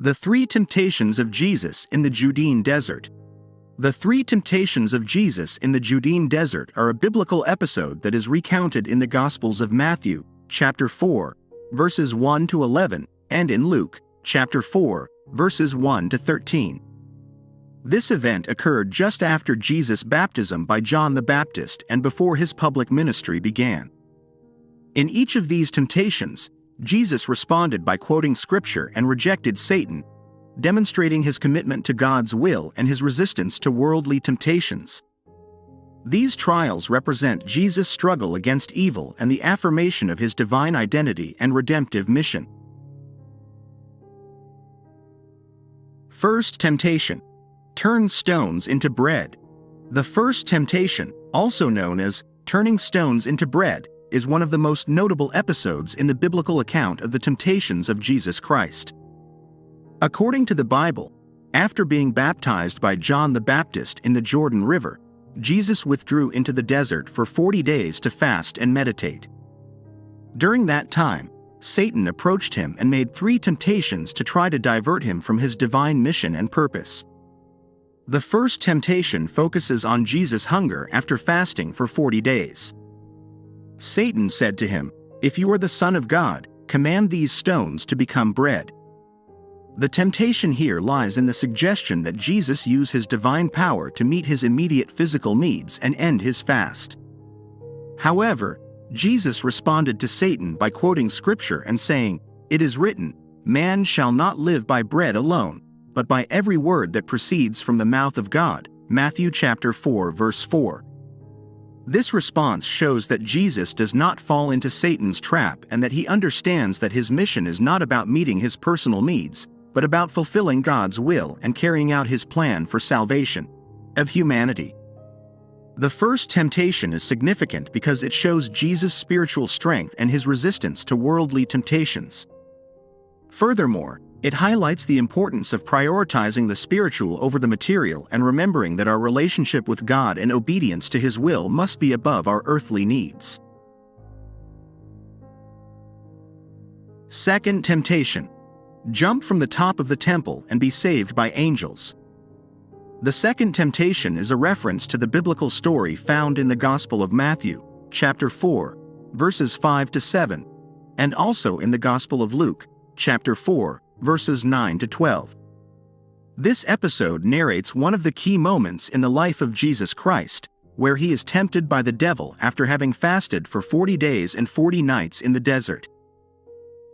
The three temptations of Jesus in the Judean Desert. The three temptations of Jesus in the Judean Desert are a biblical episode that is recounted in the Gospels of Matthew, chapter 4, verses 1 to 11, and in Luke, chapter 4, verses 1 to 13. This event occurred just after Jesus' baptism by John the Baptist and before his public ministry began. In each of these temptations, Jesus responded by quoting Scripture and rejected Satan, demonstrating his commitment to God's will and his resistance to worldly temptations. These trials represent Jesus' struggle against evil and the affirmation of his divine identity and redemptive mission. First temptation: turn stones into bread. The first temptation, also known as turning stones into bread, is one of the most notable episodes in the biblical account of the temptations of Jesus Christ. According to the Bible, after being baptized by John the Baptist in the Jordan River, Jesus withdrew into the desert for 40 days to fast and meditate. During that time, Satan approached him and made three temptations to try to divert him from his divine mission and purpose. The first temptation focuses on Jesus' hunger after fasting for 40 days. Satan said to him, "If you are the Son of God, command these stones to become bread." The temptation here lies in the suggestion that Jesus use his divine power to meet his immediate physical needs and end his fast. However, Jesus responded to Satan by quoting Scripture and saying, "It is written, man shall not live by bread alone, but by every word that proceeds from the mouth of God." Matthew chapter 4 verse 4. This response shows that Jesus does not fall into Satan's trap and that he understands that his mission is not about meeting his personal needs, but about fulfilling God's will and carrying out his plan for salvation of humanity. The first temptation is significant because it shows Jesus' spiritual strength and his resistance to worldly temptations. Furthermore, it highlights the importance of prioritizing the spiritual over the material and remembering that our relationship with God and obedience to His will must be above our earthly needs. Second temptation: jump from the top of the temple and be saved by angels. The second temptation is a reference to the biblical story found in the Gospel of Matthew, chapter 4, verses 5 to 7, and also in the Gospel of Luke, chapter 4, verses 9 to 12. This episode narrates one of the key moments in the life of Jesus Christ, where he is tempted by the devil after having fasted for 40 days and 40 nights in the desert.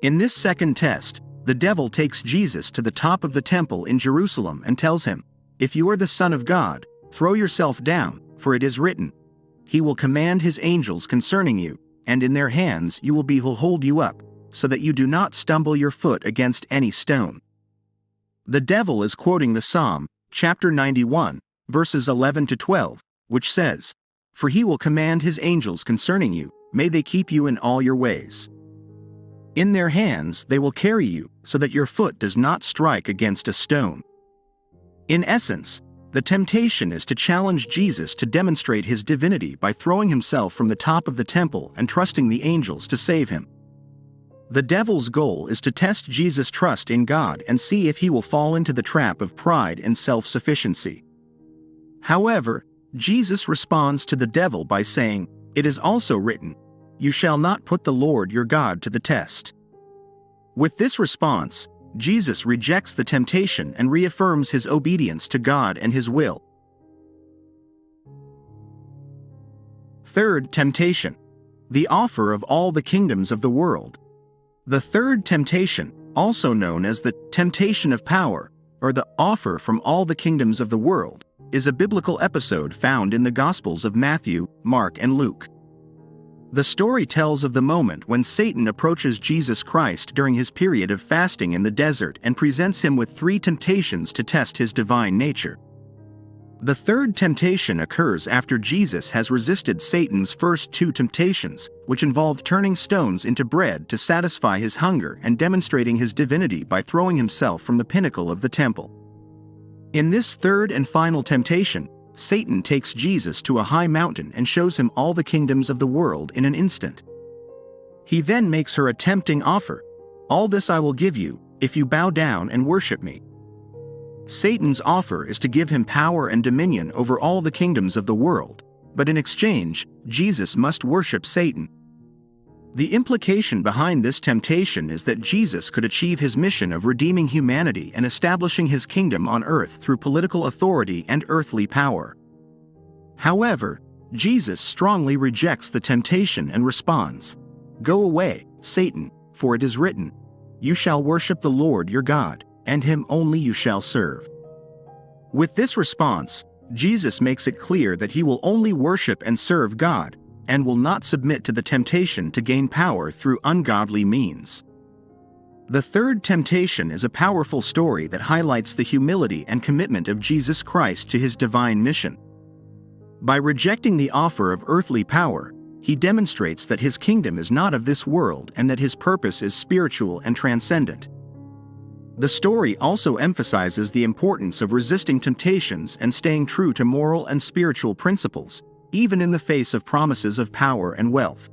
In this second test, the devil takes Jesus to the top of the temple in Jerusalem and tells him, "If you are the Son of God, throw yourself down, for it is written, He will command His angels concerning you, and in their hands you will be who hold you up, so that you do not stumble your foot against any stone." The devil is quoting the Psalm, chapter 91, verses 11 to 12, which says, "For He will command His angels concerning you, may they keep you in all your ways. In their hands they will carry you, so that your foot does not strike against a stone." In essence, the temptation is to challenge Jesus to demonstrate his divinity by throwing himself from the top of the temple and trusting the angels to save him. The devil's goal is to test Jesus' trust in God and see if he will fall into the trap of pride and self-sufficiency. However, Jesus responds to the devil by saying, "It is also written, you shall not put the Lord your God to the test." With this response, Jesus rejects the temptation and reaffirms his obedience to God and his will. Third temptation: the offer of all the kingdoms of the world. The third temptation, also known as the temptation of power, or the offer from all the kingdoms of the world, is a biblical episode found in the Gospels of Matthew, Mark, and Luke. The story tells of the moment when Satan approaches Jesus Christ during his period of fasting in the desert and presents him with three temptations to test his divine nature. The third temptation occurs after Jesus has resisted Satan's first two temptations, which involved turning stones into bread to satisfy his hunger and demonstrating his divinity by throwing himself from the pinnacle of the temple. In this third and final temptation, Satan takes Jesus to a high mountain and shows him all the kingdoms of the world in an instant. He then makes her a tempting offer: "All this I will give you, if you bow down and worship me." Satan's offer is to give him power and dominion over all the kingdoms of the world, but in exchange, Jesus must worship Satan. The implication behind this temptation is that Jesus could achieve his mission of redeeming humanity and establishing his kingdom on earth through political authority and earthly power. However, Jesus strongly rejects the temptation and responds, "Go away, Satan, for it is written, 'You shall worship the Lord your God, and him only you shall serve.'" With this response, Jesus makes it clear that he will only worship and serve God, and will not submit to the temptation to gain power through ungodly means. The third temptation is a powerful story that highlights the humility and commitment of Jesus Christ to his divine mission. By rejecting the offer of earthly power, he demonstrates that his kingdom is not of this world and that his purpose is spiritual and transcendent. The story also emphasizes the importance of resisting temptations and staying true to moral and spiritual principles, even in the face of promises of power and wealth.